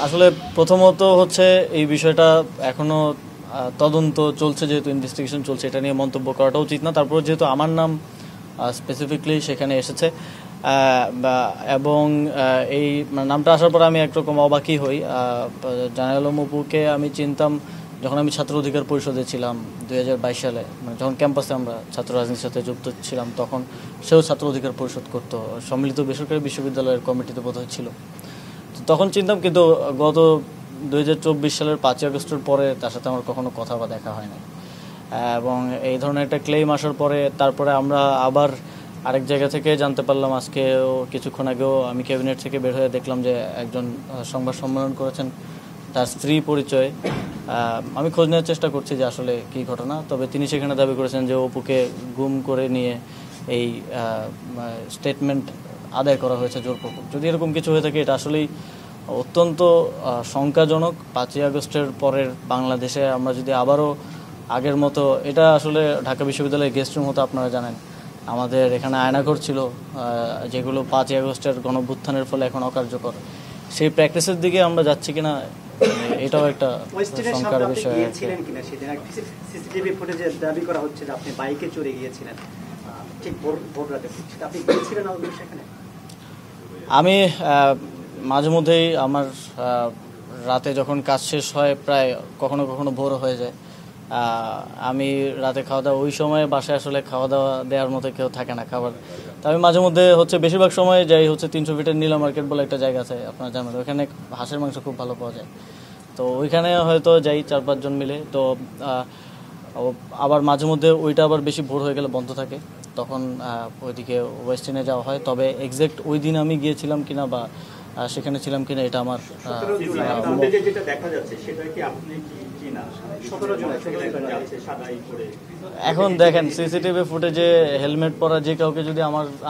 আসলে প্রথমত হচ্ছে এই বিষয়টা এখনো তদন্ত চলছে, যেহেতু ইনভেস্টিগেশন চলছে, এটা নিয়ে মন্তব্য করাটা উচিত না। তারপর যেহেতু আমার নাম স্পেসিফিকলি সেখানে এসেছে এবং এই নামটা আসার পর আমি একরকম অবাকই হই। জানাল আলম অপুকে আমি চিনতাম যখন আমি ছাত্র অধিকার পরিষদে ছিলাম 2022 সালে, মানে যখন ক্যাম্পাসে আমরা ছাত্র রাজনীতির সাথে যুক্ত ছিলাম, তখন সেও ছাত্র অধিকার পরিষদ করতো, সম্মিলিত বেসরকারি বিশ্ববিদ্যালয়ের কমিটিতে বোধহয় ছিল, তখন চিনতাম। কিন্তু গত 2024 সালের 5ই আগস্টের পরে তার সাথে আমার কখনো কথা বা দেখা হয় না। এবং এই ধরনের একটা ক্লেম আসার পরে তারপরে আমরা আবার আরেক জায়গা থেকে জানতে পারলাম, আজকেও কিছুক্ষণ আগেও আমি ক্যাবিনেট থেকে বের হয়ে দেখলাম যে একজন সংবাদ সম্মেলন করেছেন তার স্ত্রী পরিচয়ে। আমি খোঁজ নেওয়ার চেষ্টা করছি যে আসলে কী ঘটনা, তবে তিনি সেখানে দাবি করেছেন যে অপুকে গুম করে নিয়ে এই স্টেটমেন্ট আদায় করা হয়েছে জোরপূর্বক। যদি এরকম কিছু হয়ে থাকে এটা আসলেই অত্যন্ত শঙ্কাজনক। 5ই আগস্টের পরের বাংলাদেশে আমরা যদি আবারও আগের মতো, এটা আসলে ঢাকা বিশ্ববিদ্যালয়ের গেস্ট রুম হতো, আপনারা জানেন আমাদের এখানে আয়নাঘর ছিল যেগুলো 5ই আগস্টের গণঅভ্যুত্থানের ফলে এখন অকার্যকর, সেই প্র্যাকটিসের দিকে আমরা যাচ্ছি কিনা এটাও একটা শঙ্কার বিষয়। সিসিটিভি ফুটেজে দাবি করা হচ্ছে যে আপনি বাইকে চড়ে গিয়েছিলেন, ঠিক ভোর রাতে। আপনি গিয়েছিলেন সেখানে? আমি মাঝে মধ্যেই আমার রাতে যখন কাজ শেষ হয়, প্রায় কখনো কখনো ভোর হয়ে যায়, আমি রাতে খাওয়া দাওয়া, ওই সময় বাসায় আসলে খাওয়া দাওয়া দেওয়ার মতো কেউ থাকে না খাবার, তো আমি মাঝে মধ্যে হচ্ছে বেশিরভাগ সময় যাই হচ্ছে 300 ফিটের নীলা মার্কেট বলে একটা জায়গা আছে, আপনারা জানেন, ওইখানে হাঁসের মাংস খুব ভালো পাওয়া যায়, তো ওইখানে হয়তো যাই 4-5 জন মিলে। তো আবার মাঝে মধ্যে ওইটা আবার বেশি ভোর হয়ে গেলে বন্ধ থাকে, তখন ওইদিকে ওয়েস্টার্নে যাওয়া হয়। তবে এক্সাক্ট ওই দিন আমি গিয়েছিলাম কিনা বা সেখানে ছিলাম কিনা এটা আমার এখন দেখেন সিসিটিভি ফুটেজে হেলমেট পরা যে কাউকে যদি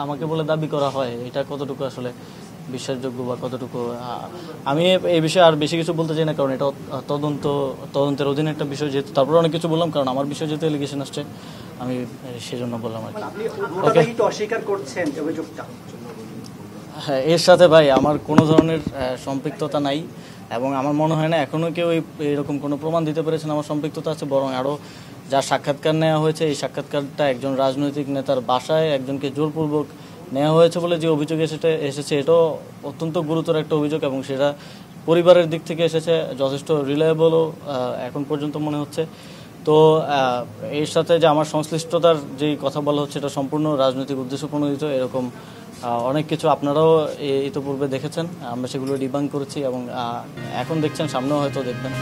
আমাকে বলে দাবি করা হয়, এটা কতটুকু আসলে বিশ্বাসযোগ্য বা কতটুকু, আমি এই বিষয়ে আর বেশি কিছু বলতে চাই না, কারণ এটা তদন্তের অধীনে একটা বিষয়, যেহেতু তারপরে অনেক কিছু বললাম, কারণ আমার বিষয়ে যেহেতু এলিগেশন আসছে আমি সেজন্য বললাম আর কি। অস্বীকার করছেন অভিযোগটা? হ্যাঁ, এর সাথে ভাই আমার কোনো ধরনের সম্পৃক্ততা নাই, এবং আমার মনে হয় না এখনও কেউ এরকম কোনো প্রমাণ দিতে পেরেছেন আমার সম্পৃক্ততা আছে। বরং আরও যার সাক্ষাৎকার নেওয়া হয়েছে, এই সাক্ষাৎকারটা একজন রাজনৈতিক নেতার বাসায় একজনকে জোরপূর্বক নেওয়া হয়েছে বলে যে অভিযোগ এসেছে, এটাও অত্যন্ত গুরুতর একটা অভিযোগ, এবং সেটা পরিবারের দিক থেকে এসেছে, যথেষ্ট রিলায়েবলও এখন পর্যন্ত মনে হচ্ছে। তো এর সাথে যে আমার সংশ্লিষ্টতার যেই কথা বলা হচ্ছে, এটা সম্পূর্ণ রাজনৈতিক উদ্দেশ্য প্রণোদিত, এরকম অনেক কিছু আপনারাও ইতিপূর্বে দেখেছেন, আমরা সেগুলো ডিবাঙ্ক করেছি এবং এখন দেখছেন, সামনেও হয়তো দেখবেন।